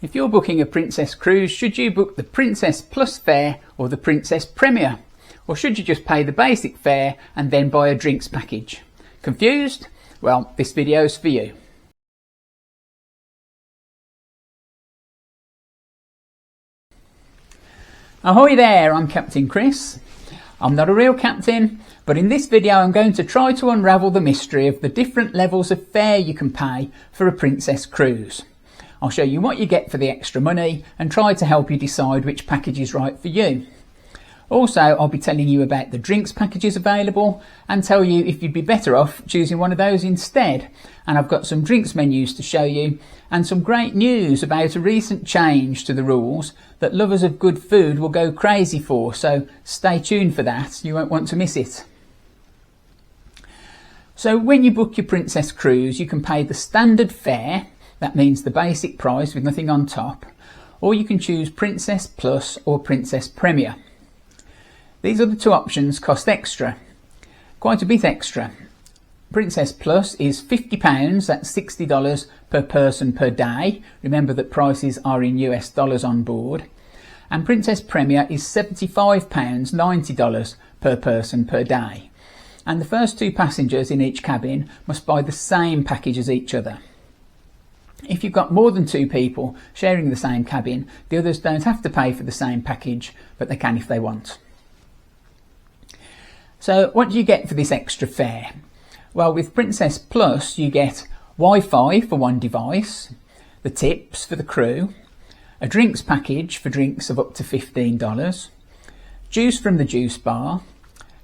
If you're booking a Princess cruise, should you book the Princess Plus fare or the Princess Premier? Or should you just pay the basic fare and then buy a drinks package? Confused? Well, this video's for you. Ahoy there, I'm Captain Chris. I'm not a real captain, but in this video I'm going to try to unravel the mystery of the different levels of fare you can pay for a Princess cruise. I'll show you what you get for the extra money and try to help you decide which package is right for you. Also, I'll be telling you about the drinks packages available and tell you if you'd be better off choosing one of those instead. And I've got some drinks menus to show you and some great news about a recent change to the rules that lovers of good food will go crazy for, so stay tuned for that, you won't want to miss it. So when you book your Princess cruise, you can pay the standard fare, that means the basic price with nothing on top, or you can choose Princess Plus or Princess Premier. These other two options cost extra, quite a bit extra. Princess Plus is £50, that's $60 per person per day. Remember that prices are in US dollars on board. And Princess Premier is £75, $90 per person per day. And the first two passengers in each cabin must buy the same package as each other. If you've got more than two people sharing the same cabin, the others don't have to pay for the same package, but they can if they want. So what do you get for this extra fare? Well, with Princess Plus you get Wi-Fi for one device, the tips for the crew, a drinks package for drinks of up to $15, juice from the juice bar,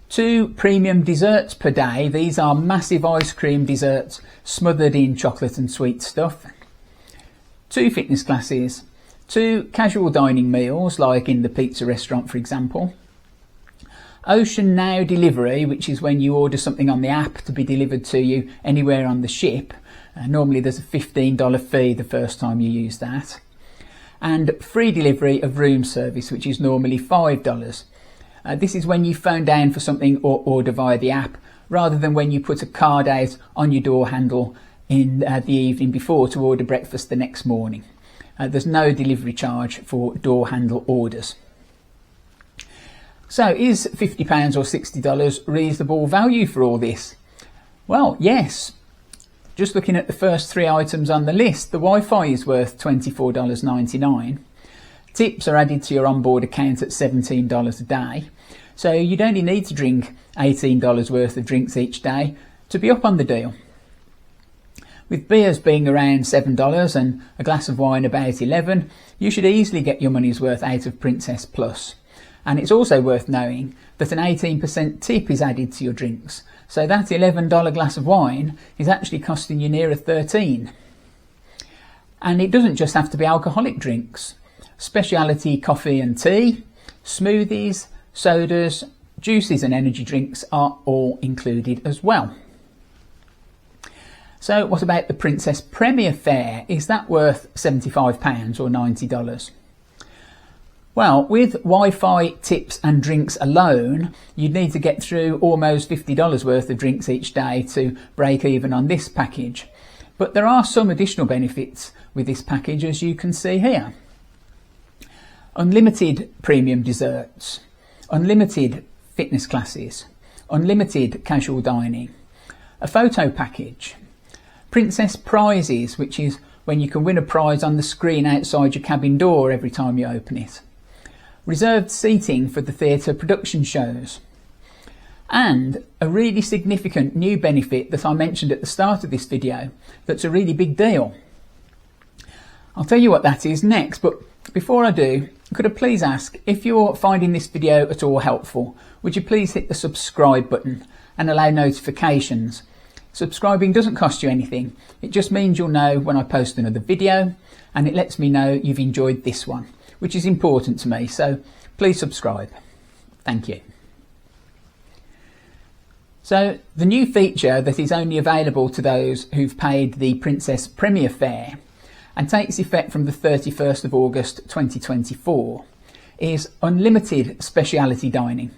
2 premium desserts per day. These are massive ice cream desserts smothered in chocolate and sweet stuff, 2 fitness classes, 2 casual dining meals like in the pizza restaurant for example, Ocean Now delivery, which is when you order something on the app to be delivered to you anywhere on the ship. Normally there's a $15 fee the first time you use that. And free delivery of room service, which is normally $5. This is when you phone down for something or order via the app, rather than when you put a card out on your door handle in the evening before to order breakfast the next morning. There's no delivery charge for door handle orders. So is £50 or $60 reasonable value for all this? Well, yes. Just looking at the first 3 items on the list, the Wi-Fi is worth $24.99. Tips are added to your onboard account at $17 a day. So you'd only need to drink $18 worth of drinks each day to be up on the deal. With beers being around $7 and a glass of wine about $11, you should easily get your money's worth out of Princess Plus. And it's also worth knowing that an 18% tip is added to your drinks. So that $11 glass of wine is actually costing you nearer $13. And it doesn't just have to be alcoholic drinks. Specialty coffee and tea, smoothies, sodas, juices and energy drinks are all included as well. So what about the Princess Premier fare? Is that worth £75 or $90? Well, with Wi-Fi, tips and drinks alone, you'd need to get through almost $50 worth of drinks each day to break even on this package. But there are some additional benefits with this package, as you can see here. Unlimited premium desserts, unlimited fitness classes, unlimited casual dining, a photo package, Princess Prizes, which is when you can win a prize on the screen outside your cabin door every time you open it, reserved seating for the theatre production shows, and a really significant new benefit that I mentioned at the start of this video that's a really big deal. I'll tell you what that is next, but before I do, could I please ask, if you're finding this video at all helpful, would you please hit the subscribe button and allow notifications? Subscribing doesn't cost you anything, it just means you'll know when I post another video, and it lets me know you've enjoyed this one, which is important to me, so please subscribe. Thank you. So the new feature that is only available to those who've paid the Princess Premier fare and takes effect from the 31st of August 2024 is unlimited specialty dining.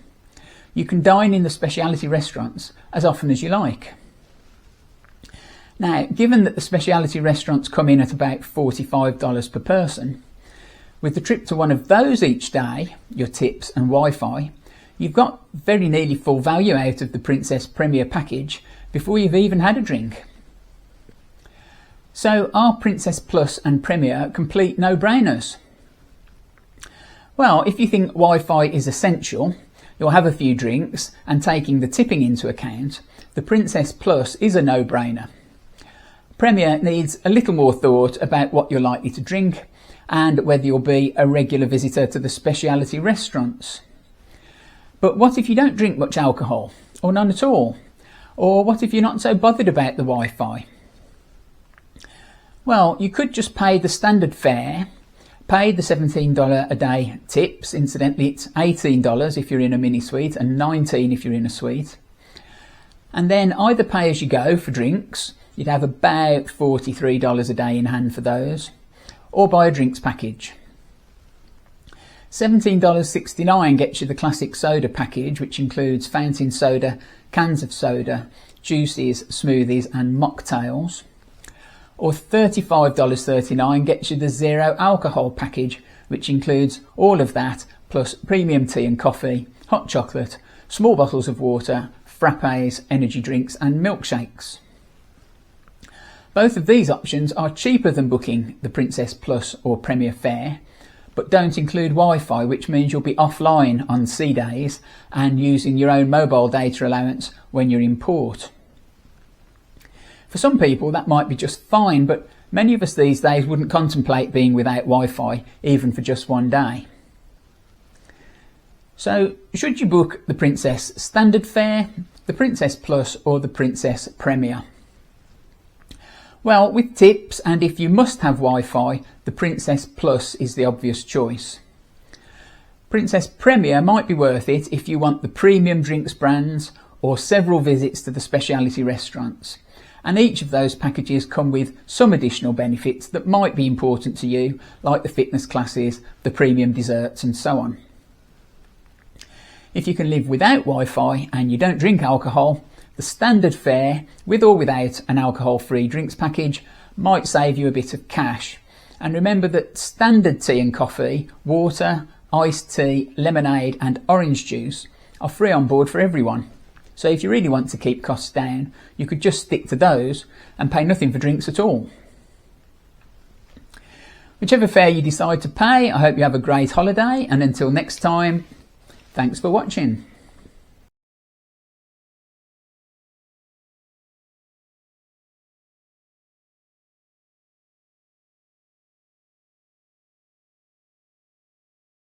You can dine in the specialty restaurants as often as you like. Now, given that the specialty restaurants come in at about $45 per person, with the trip to one of those each day, your tips and Wi-Fi, you've got very nearly full value out of the Princess Premier package before you've even had a drink. So are Princess Plus and Premier complete no-brainers? Well, if you think Wi-Fi is essential, you'll have a few drinks, and taking the tipping into account, the Princess Plus is a no-brainer. Premier needs a little more thought about what you're likely to drink and whether you'll be a regular visitor to the specialty restaurants. But what if you don't drink much alcohol, or none at all? Or what if you're not so bothered about the Wi-Fi? Well, you could just pay the standard fare, pay the $17 a day tips. Incidentally, it's $18 if you're in a mini suite and $19 if you're in a suite. And then either pay as you go for drinks, you'd have about $43 a day in hand for those, or buy a drinks package. $17.69 gets you the classic soda package, which includes fountain soda, cans of soda, juices, smoothies and mocktails. Or $35.39 gets you the zero alcohol package, which includes all of that, plus premium tea and coffee, hot chocolate, small bottles of water, frappes, energy drinks and milkshakes. Both of these options are cheaper than booking the Princess Plus or Premier fare, but don't include Wi-Fi, which means you'll be offline on sea days and using your own mobile data allowance when you're in port. For some people that might be just fine, but many of us these days wouldn't contemplate being without Wi-Fi even for just one day. So should you book the Princess Standard fare, the Princess Plus or the Princess Premier? Well, with tips and if you must have Wi-Fi, the Princess Plus is the obvious choice. Princess Premier might be worth it if you want the premium drinks brands or several visits to the specialty restaurants. And each of those packages come with some additional benefits that might be important to you, like the fitness classes, the premium desserts and so on. If you can live without Wi-Fi and you don't drink alcohol, the standard fare, with or without an alcohol-free drinks package, might save you a bit of cash. And remember that standard tea and coffee, water, iced tea, lemonade and orange juice are free on board for everyone. So if you really want to keep costs down, you could just stick to those and pay nothing for drinks at all. Whichever fare you decide to pay, I hope you have a great holiday, and until next time, thanks for watching.